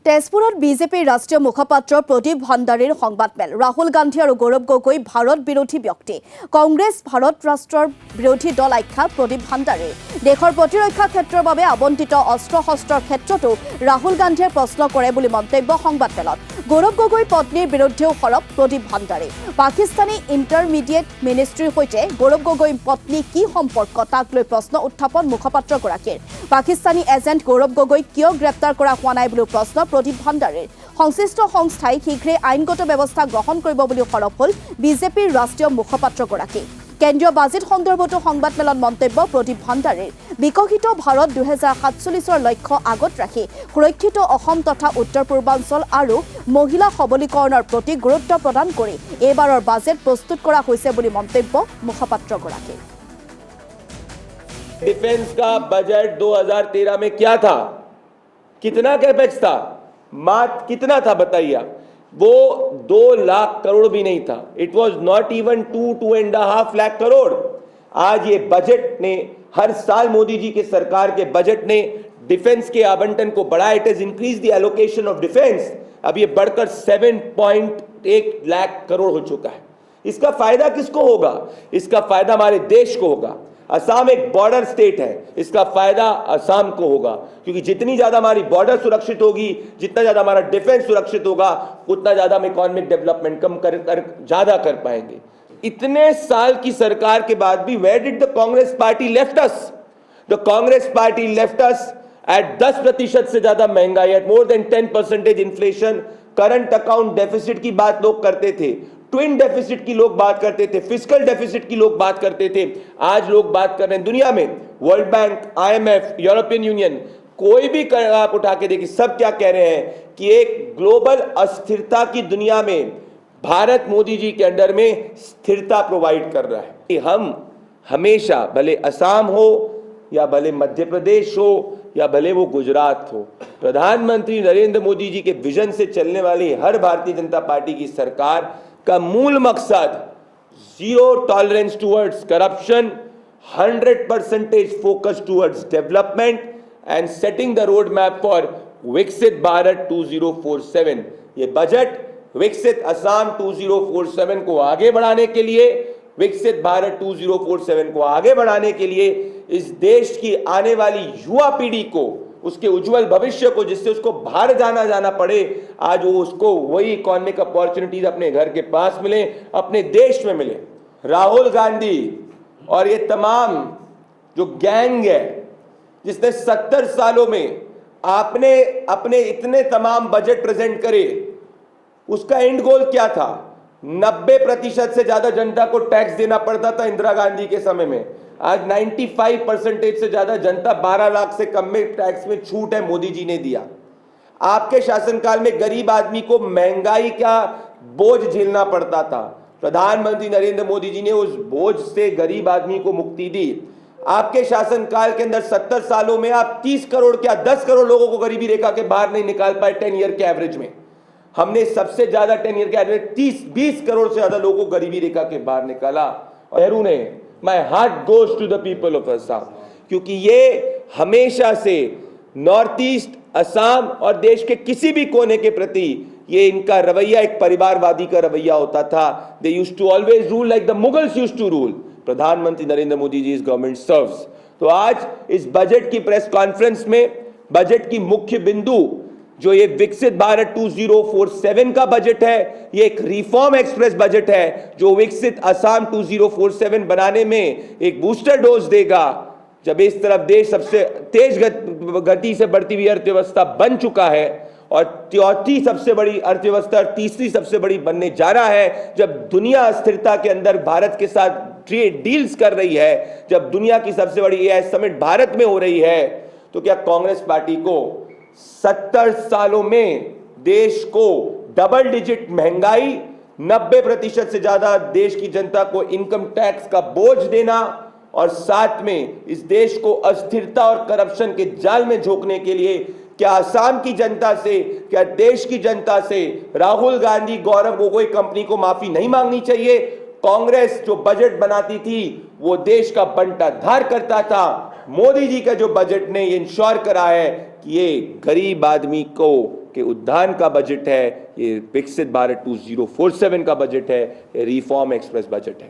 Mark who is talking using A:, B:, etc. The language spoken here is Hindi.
A: তেজপুৰত বিজেপিৰ ৰাষ্ট্ৰীয় মুখপাত্ৰ প্ৰদীপ ভাণ্ডাৰীৰ সংবাদমেল। ৰাহুল গান্ধী আৰু গৌৰৱ গগৈ ভাৰত বিৰোধী ব্যক্তি। কংগ্ৰেছ ভাৰত ৰাষ্ট্ৰৰ বিৰোধী দল আখ্যা প্ৰদীপ ভাণ্ডাৰীৰ। দেশৰ প্ৰতিৰক্ষা ক্ষেত্ৰৰ বাবে আবণ্টিত অস্ত্ৰ শস্ত্ৰৰ ক্ষেত্ৰতো ৰাহুল গান্ধীয়ে প্ৰশ্ন কৰে বুলি মন্তব্য সংবাদমেলত। গৌৰৱ গগৈৰ পত্নীৰ বিৰুদ্ধেও সৰব প্ৰদীপ ভাণ্ডাৰী। পাকিস্তানী ইণ্টাৰমিডিয়েট মিনিষ্ট্ৰীৰ সৈতে গৌৰৱ গগৈৰ পত্নী কি সম্পৰ্ক তাক লৈ প্ৰশ্ন উত্থাপন মুখপাত্ৰগৰাকীৰ। পাকিস্তানী এজেণ্ট গৌৰৱ গগৈক কিয় গ্ৰেপ্তাৰ কৰা হোৱা নাই বুলিও প্ৰশ্ন প্ৰদীপ ভাণ্ডাৰীৰ। সংশ্লিষ্ট সংস্থাই শীঘ্ৰে আইনগত ব্যৱস্থা গ্ৰহণ কৰিব বুলি সৰব হ'ল বিজেপিৰ ৰাষ্ট্ৰীয় মুখপাত্ৰগৰাকী। কেন্দ্ৰীয় বাজেট সন্দৰ্ভতো সংবাদমেলত মন্তব্য প্ৰদীপ ভাণ্ডাৰীৰ। বিকশিত ভাৰত 2047 লক্ষ্য আগত ৰাখি সুৰক্ষিত অসম তথা উত্তৰ পূৰ্বাঞ্চল আৰু মহিলা সবলীকৰণৰ প্ৰতি গুৰুত্ব প্ৰদান কৰি এইবাৰৰ বাজেট প্ৰস্তুত কৰা হৈছে বুলি মন্তব্য মুখপাত্ৰগৰাকীৰ।
B: डिफेंस का बजट 2013 में क्या था, कितना कैपेक्स था, मात्र कितना था बताइए आप? वो 2 लाख करोड़ भी नहीं था। It was not even 2.5 lakh crore. आज ये बजट ने हर साल मोदी जी के सरकार के बजट ने डिफेंस के आवंटन को बढ़ाया। It is increase the allocation of defence. अब ये बढ़कर 7.1 लाख करोड़ हो चुका है। इसका फायदा किसको होगा? इसका फायदा हमारे देश को होगा। असम एक बॉर्डर स्टेट है, इसका फायदा असम को होगा, क्योंकि जितनी ज्यादा हमारी बॉर्डर सुरक्षित होगी, जितना ज्यादा हमारा डिफेंस सुरक्षित होगा, उतना ज्यादा हम इकोनॉमिक डेवलपमेंट ज्यादा कर पाएंगे। इतने साल की सरकार के बाद भी where did the Congress party left us? The Congress party left us at 10% से ज्यादा महंगाई, at more than 10% inflation. Current account deficit की बात लोग करते थे, ट्विन डेफिसिट की लोग बात करते थे, फिस्कल डेफिसिट की लोग बात करते थे। आज लोग बात कर रहे हैं दुनिया में, world bank, IMF, European union, कोई भी आप उठा के देखिए, सब क्या कह रहे हैं कि एक ग्लोबल अस्थिरता की दुनिया में भारत मोदी जी के अंडर में स्थिरता प्रोवाइड कर रहा है। हम हमेशा, भले असम हो या भले मध्य प्रदेश हो या भले वो गुजरात हो, प्रधानमंत्री नरेंद्र मोदी जी के विजन से चलने वाली हर भारतीय जनता पार्टी की सरकार का मूल मकसद 0 tolerance towards corruption, 100% focus towards development and setting the road map for विकसित भारत 2047। ये बजट विकसित असम 2047 को आगे बढ़ाने के लिए, विकसित भारत 2047 को आगे बढ़ाने के लिए इस देश की आने वाली युवा पीढ़ी को, उसके उज्जवल भविष्य को, जिससे उसको बाहर जाना पड़े, आज वो उसको वही इकोनॉमिक अपॉर्चुनिटीज अपने घर के पास मिले, अपने देश में मिले। राहुल गांधी और ये तमाम जो गैंग है जिसने 70 सालों में आपने अपने इतने तमाम बजट प्रेजेंट करे, उसका एंड गोल क्या था? 90% से ज्यादा जनता को टैक्स देना पड़ता था इंदिरा गांधी के समय में। आज 95% से ज्यादा जनता 12 लाख से कम में टैक्स में छूट है, मोदी जी ने दिया। आपके शासनकाल में गरीब आदमी को महंगाई का बोझ झेलना पड़ता था, प्रधानमंत्री नरेंद्र मोदी जी ने उस बोझ से गरीब आदमी को मुक्ति दी। आपके शासनकाल के अंदर 70 सालों में आप 30 करोड़ क्या 10 करोड़ लोगों को गरीबी रेखा के बाहर नहीं निकाल पाए 10 ईयर के एवरेज में। हमने सबसे ज्यादा 10 ईयर के एवरेज 30-20 करोड़ से ज्यादा लोगों को गरीबी रेखा के बाहर निकाला। और नेहरू ने, my heart goes to the people of Assam, क्योंकि ये हमेशा से नॉर्थ ईस्ट, असम और देश के किसी भी कोने के प्रति ये इनका रवैया एक परिवारवादी का रवैया होता था। They used to always rule like the Mughals used to rule. प्रधानमंत्री नरेंद्र मोदी जी इस गवर्नमेंट सर्व्स। तो आज इस बजट की प्रेस कॉन्फ्रेंस में बजट की मुख्य बिंदु जो ये विकसित भारत 2047 का बजट है, ये एक रिफॉर्म एक्सप्रेस बजट है जो विकसित असम 2047 बनाने में एक बूस्टर डोज देगा। जब इस तरफ देश सबसे तेज गति से बढ़ती हुई अर्थव्यवस्था बन चुका है और चौथी सबसे बड़ी अर्थव्यवस्था और तीसरी सबसे बड़ी बनने जा रहा है, जब दुनिया अस्थिरता के अंदर भारत के साथ ट्रेड डील्स कर रही है, जब दुनिया की सबसे बड़ी AI समिट भारत में हो रही है, तो क्या कांग्रेस पार्टी को 70 सालों में देश को डबल डिजिट महंगाई, 90% से ज्यादा देश की जनता को इनकम टैक्स का बोझ देना और साथ में इस देश को अस्थिरता और करप्शन के जाल में झोंकने के लिए क्या असम की जनता से, क्या देश की जनता से राहुल गांधी, गौरव गोगोई कंपनी को माफी नहीं मांगनी चाहिए? कांग्रेस जो बजट बनाती थी वो देश का बंटाधार करता था। मोदी जी का जो बजट ने इंश्योर करा है कि ये गरीब आदमी को के उद्यान का बजट है, ये विकसित भारत 2047 का बजट है, ये रिफॉर्म एक्सप्रेस बजट है।